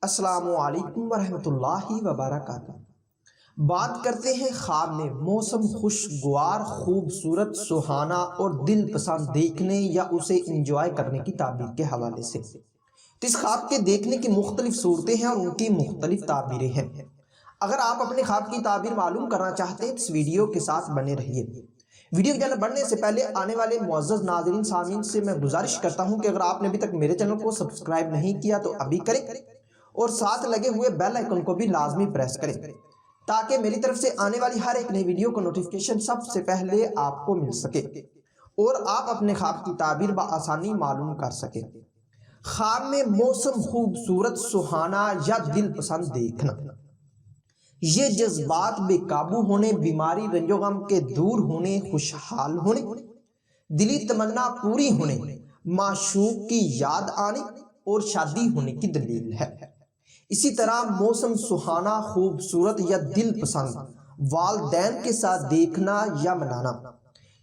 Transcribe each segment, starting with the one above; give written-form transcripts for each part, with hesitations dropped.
السلام علیکم ورحمۃ اللہ وبرکاتہ۔ بات کرتے ہیں خواب میں موسم خوشگوار، خوبصورت، سہانا اور دل پسند دیکھنے یا اسے انجوائے کرنے کی تعبیر کے حوالے سے۔ تو اس خواب کے دیکھنے کی مختلف صورتیں ہیں اور ان کی مختلف تعبیریں ہیں۔ اگر آپ اپنے خواب کی تعبیر معلوم کرنا چاہتے ہیں تو اس ویڈیو کے ساتھ بنے رہیے۔ ویڈیو کی جانب بڑھنے سے پہلے آنے والے معزز ناظرین سامعین سے میں گزارش کرتا ہوں کہ اگر آپ نے ابھی تک میرے چینل کو سبسکرائب نہیں کیا تو ابھی کریں اور ساتھ لگے ہوئے بیل آئیکن کو بھی لازمی پریس کریں تاکہ میری طرف سے آنے والی ہر ایک نئی ویڈیو کو نوٹیفیکیشن سب سے پہلے آپ کو مل سکے اور آپ اپنے خواب کی تعبیر بآسانی معلوم کر سکیں۔ خواب میں موسم خوبصورت، سہانا یا دل پسند دیکھنا، یہ جذبات بے قابو ہونے، بیماری، رنج و غم کے دور ہونے، خوشحال ہونے، دلی تمنا پوری ہونے، معشوق کی یاد آنے اور شادی ہونے کی دلیل ہے۔ اسی طرح موسم سہانا، خوبصورت یا دل پسند والدین کے ساتھ دیکھنا یا منانا،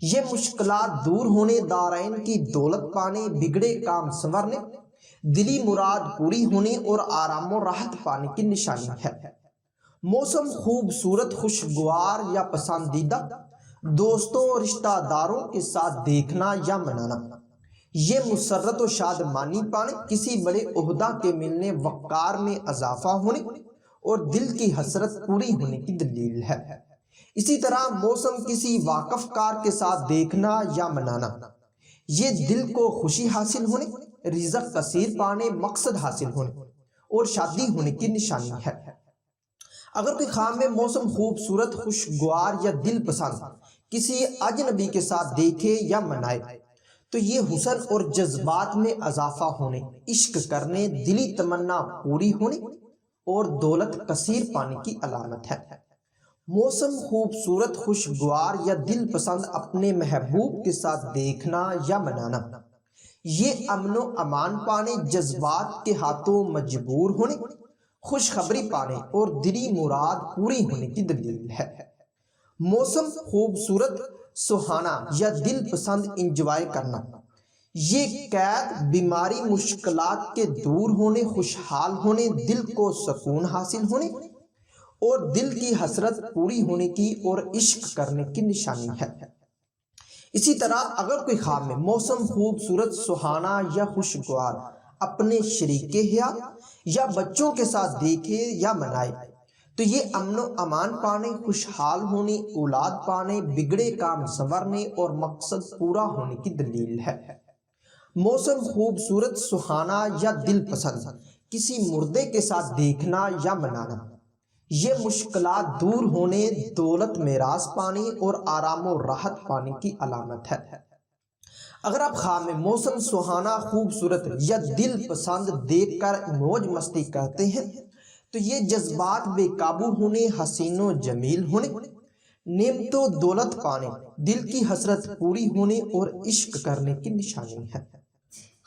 یہ مشکلات دور ہونے، دارین کی دولت پانے، بگڑے کام سنورنے، دلی مراد پوری ہونے اور آرام و راحت پانے کی نشانی ہے۔ موسم خوبصورت، خوشگوار یا پسندیدہ دوستوں اور رشتہ داروں کے ساتھ دیکھنا یا منانا، یہ مسرت و شادمانی پانے، کسی بڑے عہدہ کے ملنے، وقار میں اضافہ ہونے اور دل کی حسرت پوری ہونے کی دلیل ہے۔ اسی طرح موسم کسی واقف کار کے ساتھ دیکھنا یا منانا، یہ دل کو خوشی حاصل ہونے، رزق کثیر پانے، مقصد حاصل ہونے اور شادی ہونے کی نشانی ہے۔ اگر کوئی خواب میں موسم خوبصورت، خوشگوار یا دل پسند کسی اجنبی کے ساتھ دیکھے یا منائے تو یہ حسن اور جذبات میں اضافہ ہونے، عشق کرنے، دلی تمنا پوری ہونے اور دولت کثیر پانے کی علامت ہے۔ موسم خوبصورت، خوشگوار یا دل پسند اپنے محبوب کے ساتھ دیکھنا یا منانا، یہ امن و امان پانے، جذبات کے ہاتھوں مجبور ہونے، خوشخبری پانے اور دلی مراد پوری ہونے کی دلیل ہے۔ موسم خوبصورت، سہانا یا دل پسند انجوائے کرنا، یہ قید، بیماری، مشکلات کے دور ہونے، خوشحال ہونے، دل کو سکون حاصل ہونے اور دل کی حسرت پوری ہونے کی اور عشق کرنے کی نشانی ہے۔ اسی طرح اگر کوئی خواب میں موسم خوبصورت، سہانا یا خوشگوار اپنے شریک حیات یا بچوں کے ساتھ دیکھے یا منائے تو یہ امن و امان پانے، خوشحال ہونے، اولاد پانے، بگڑے کام سنورنے اور مقصد پورا ہونے کی دلیل ہے۔ موسم خوبصورت، سہانا یا دل پسند کسی مردے کے ساتھ دیکھنا یا منانا، یہ مشکلات دور ہونے، دولت میراث پانے اور آرام و راحت پانے کی علامت ہے۔ اگر آپ خواب میں موسم سہانا، خوبصورت یا دل پسند دیکھ کر موج مستی کرتے ہیں تو یہ جذبات بے قابو ہونے، حسین و جمیل ہونے، نعمت و دولت پانے، دل کی حسرت پوری ہونے اور عشق کرنے کی نشانی ہے۔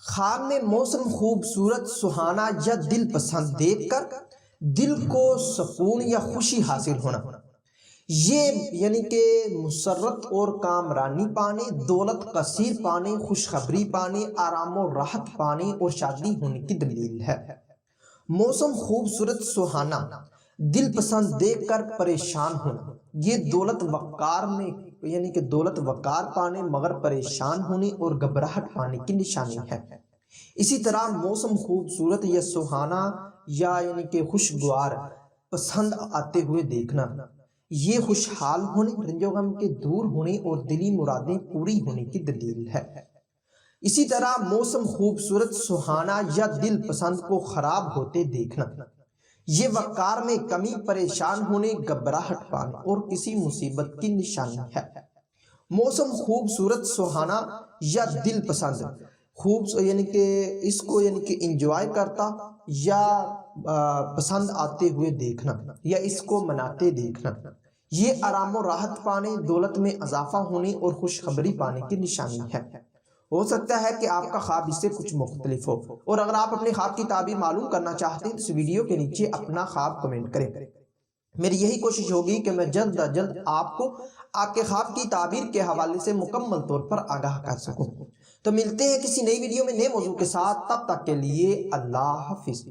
خواب میں موسم خوبصورت، سہانا یا دل پسند دیکھ کر دل کو سکون یا خوشی حاصل ہونا، یہ یعنی کہ مسرت اور کامرانی پانے، دولت کثیر پانے، خوشخبری پانے، آرام و راحت پانے اور شادی ہونے کی دلیل ہے۔ موسم خوبصورت، سہانا دل پسند دیکھ کر پریشان ہونا، یہ دولت وقار میں یعنی کہ دولت وقار پانے مگر پریشان ہونے اور گھبراہٹ پانے کی نشانی ہے۔ اسی طرح موسم خوبصورت یا سہانا یا یعنی کہ خوشگوار پسند آتے ہوئے دیکھنا، یہ خوشحال ہونے، رنج و غم کے دور ہونے اور دلی مرادیں پوری ہونے کی دلیل ہے۔ اسی طرح موسم خوبصورت، سہانا یا دل پسند کو خراب ہوتے دیکھنا، یہ وقار میں کمی، پریشان ہونے، گھبراہٹ پانے اور کسی مصیبت کی نشانی ہے۔ موسم خوبصورت، سہانا یا دل پسند یعنی کہ اس کو یعنی کہ انجوائے کرتا یا پسند آتے ہوئے دیکھنا یا اس کو مناتے دیکھنا، یہ آرام و راحت پانے، دولت میں اضافہ ہونے اور خوشخبری پانے کی نشانی ہے۔ ہو سکتا ہے کہ آپ کا خواب اس سے کچھ مختلف ہو، اور اگر آپ اپنے خواب کی تعبیر معلوم کرنا چاہتے ہیں تو اس ویڈیو کے نیچے اپنا خواب کمنٹ کریں۔ میری یہی کوشش ہوگی کہ میں جلد از جلد آپ کو آپ کے خواب کی تعبیر کے حوالے سے مکمل طور پر آگاہ کر سکوں۔ تو ملتے ہیں کسی نئی ویڈیو میں نئے موضوع کے ساتھ، تب تک کے لیے اللہ حافظ۔